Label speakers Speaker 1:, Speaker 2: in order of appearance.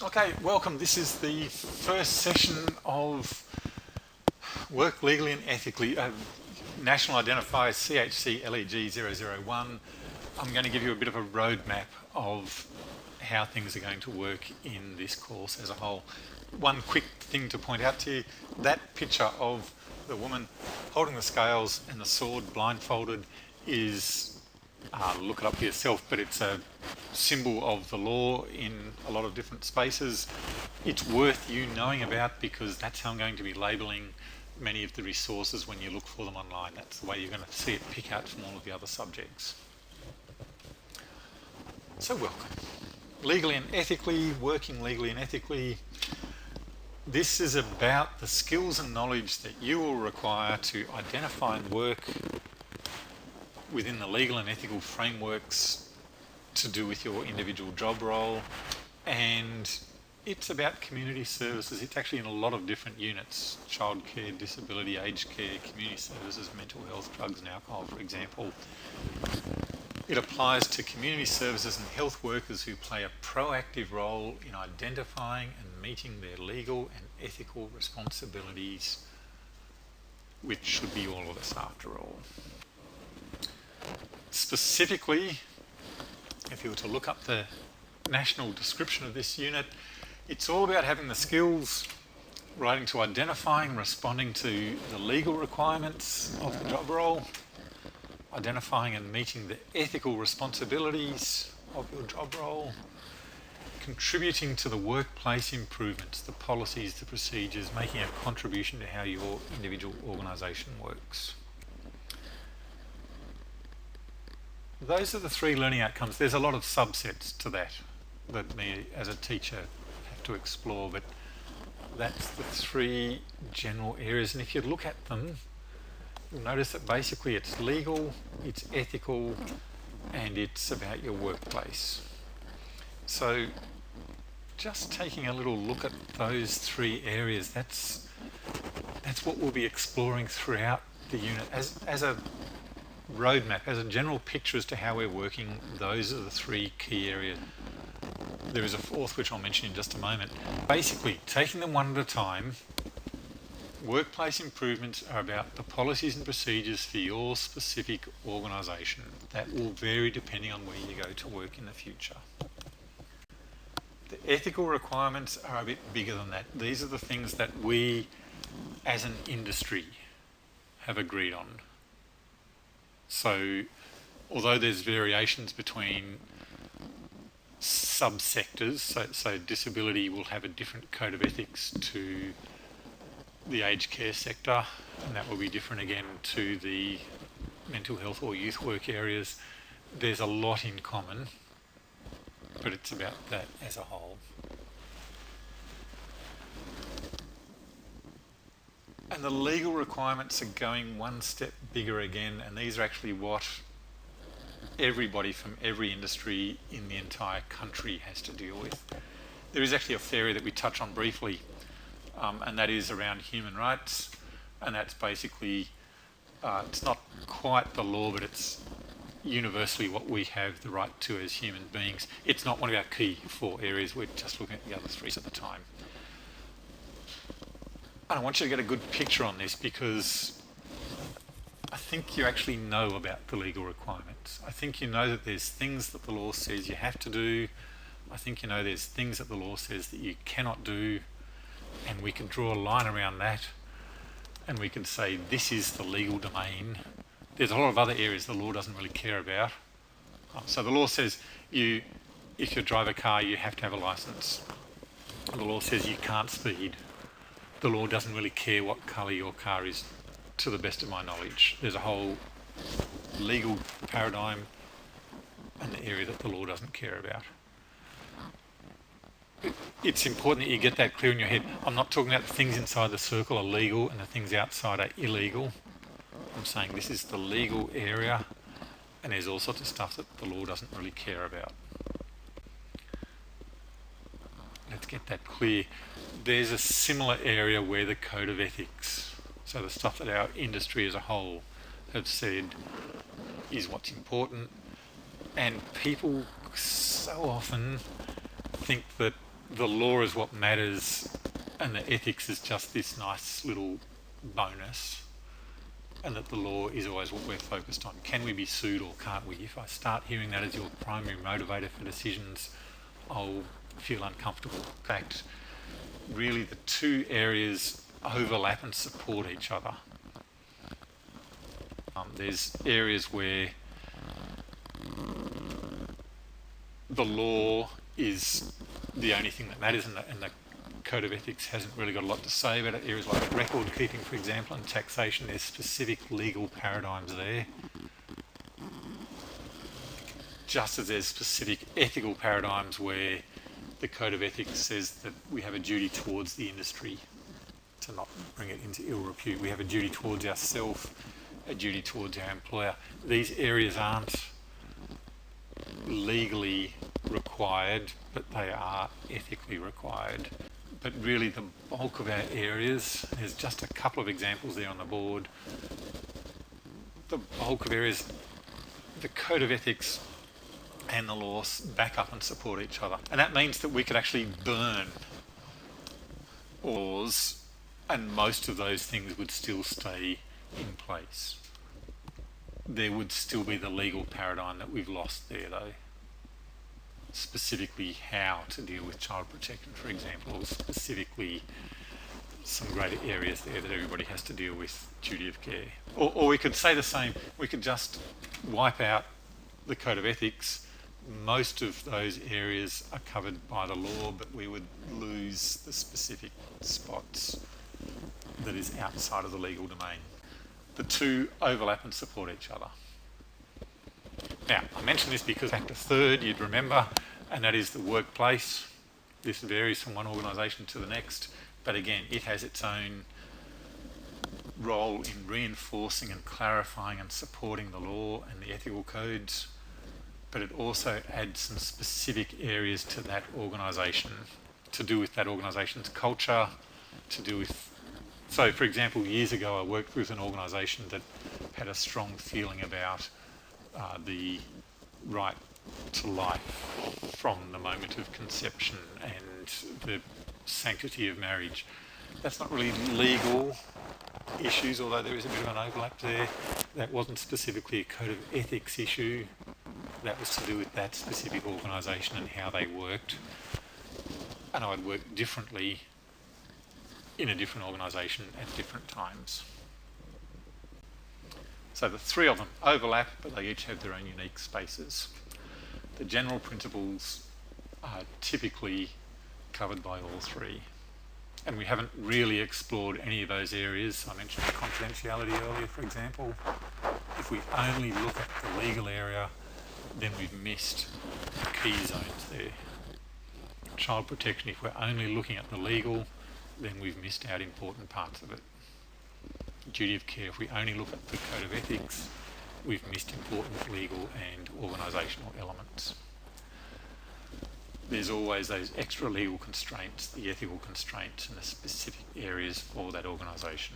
Speaker 1: Okay, welcome. This is the first session of Work Legally and Ethically, National Identifier CHC LEG 001. I'm going to give you a bit of a roadmap of how things are going to work in this course as a whole. One quick thing to point out to you, that picture of the woman holding the scales and the sword blindfolded is, look it up for yourself, but it's a symbol of the law in a lot of different spaces. It's worth you knowing about because that's how I'm going to be labelling many of the resources when you look for them online. That's the way you're going to see it pick out from all of the other subjects. So welcome. Legally and ethically, working legally and ethically. This is about the skills and knowledge that you will require to identify and work within the legal and ethical frameworks to do with your individual job role. And it's about community services. It's actually in a lot of different units: childcare, disability, aged care, community services, mental health, drugs and alcohol, for example. It applies to community services and health workers who play a proactive role in identifying and meeting their legal and ethical responsibilities, which should be all of us after all. Specifically, if you were to look up the national description of this unit, it's all about having the skills relating to identifying, responding to the legal requirements of the job role, identifying and meeting the ethical responsibilities of your job role, contributing to the workplace improvements, the policies, the procedures, making a contribution to how your individual organisation works. Those are the three learning outcomes. There's a lot of subsets to that me as a teacher have to explore, but that's the three general areas. And if you look at them, you'll notice that basically it's legal, it's ethical, and it's about your workplace. So just taking a little look at those three areas, that's what we'll be exploring throughout the unit as a roadmap, as a general picture as to how we're working. Those are the three key areas. There is a fourth which I'll mention in just a moment. Basically, taking them one at a time, workplace improvements are about the policies and procedures for your specific organisation. That will vary depending on where you go to work in the future. The ethical requirements are a bit bigger than that. These are the things that we as an industry have agreed on. So although there's variations between subsectors, so disability will have a different code of ethics to the aged care sector, and that will be different again to the mental health or youth work areas. There's a lot in common, but it's about that as a whole. And the legal requirements are going one step bigger again, and these are actually what everybody from every industry in the entire country has to deal with. There is actually a area that we touch on briefly, and that is around human rights, and that's basically, it's not quite the law, but it's universally what we have the right to as human beings. It's not one of our key four areas, we're just looking at the other three at the time. And I want you to get a good picture on this because I think you actually know about the legal requirements. I think you know that there's things that the law says you have to do. I think you know there's things that the law says that you cannot do, and we can draw a line around that and we can say this is the legal domain. There's a lot of other areas the law doesn't really care about. So the law says if you drive a car you have to have a licence. The law says you can't speed. The law doesn't really care what colour your car is, to the best of my knowledge. There's a whole legal paradigm and the area that the law doesn't care about. It's important that you get that clear in your head. I'm not talking about the things inside the circle are legal and the things outside are illegal. I'm saying this is the legal area, and there's all sorts of stuff that the law doesn't really care about. Let's get that clear. There's a similar area where the code of ethics, so the stuff that our industry as a whole have said is what's important, and people so often think that the law is what matters and the ethics is just this nice little bonus, and that the law is always what we're focused on. Can we be sued or can't we? If I start hearing that as your primary motivator for decisions, I'll feel uncomfortable. In fact, really the two areas overlap and support each other. There's areas where the law is the only thing that matters, and the Code of Ethics hasn't really got a lot to say about it. Areas like record keeping, for example, and taxation, there's specific legal paradigms there. Just as there's specific ethical paradigms where the Code of Ethics says that we have a duty towards the industry to not bring it into ill repute. We have a duty towards ourselves, a duty towards our employer. These areas aren't legally required, but they are ethically required. But really the bulk of our areas, there's just a couple of examples there on the board, the bulk of areas, the Code of Ethics and the laws back up and support each other. And that means that we could actually burn laws and most of those things would still stay in place. There would still be the legal paradigm that we've lost there though. Specifically how to deal with child protection, for example, or specifically some greater areas there that everybody has to deal with, duty of care. Or we could say the same, we could just wipe out the Code of Ethics. Most of those areas are covered by the law, but we would lose the specific spots that is outside of the legal domain. The two overlap and support each other. Now, I mention this because Factor third, you'd remember, and that is the workplace. This varies from one organisation to the next, but again, it has its own role in reinforcing and clarifying and supporting the law and the ethical codes, but it also adds some specific areas to that organisation to do with that organisation's culture, to do with... So, for example, years ago I worked with an organisation that had a strong feeling about the right to life from the moment of conception and the sanctity of marriage. That's not really legal issues, although there is a bit of an overlap there. That wasn't specifically a Code of Ethics issue. That was to do with that specific organisation and how they worked. And I would work differently in a different organisation at different times. So the three of them overlap, but they each have their own unique spaces. The general principles are typically covered by all three. And we haven't really explored any of those areas. I mentioned confidentiality earlier, for example. If we only look at the legal area, then we've missed the key zones there. Child protection, if we're only looking at the legal, then we've missed out important parts of it. Duty of care, if we only look at the Code of Ethics, we've missed important legal and organisational elements. There's always those extra legal constraints, the ethical constraints and the specific areas for that organisation.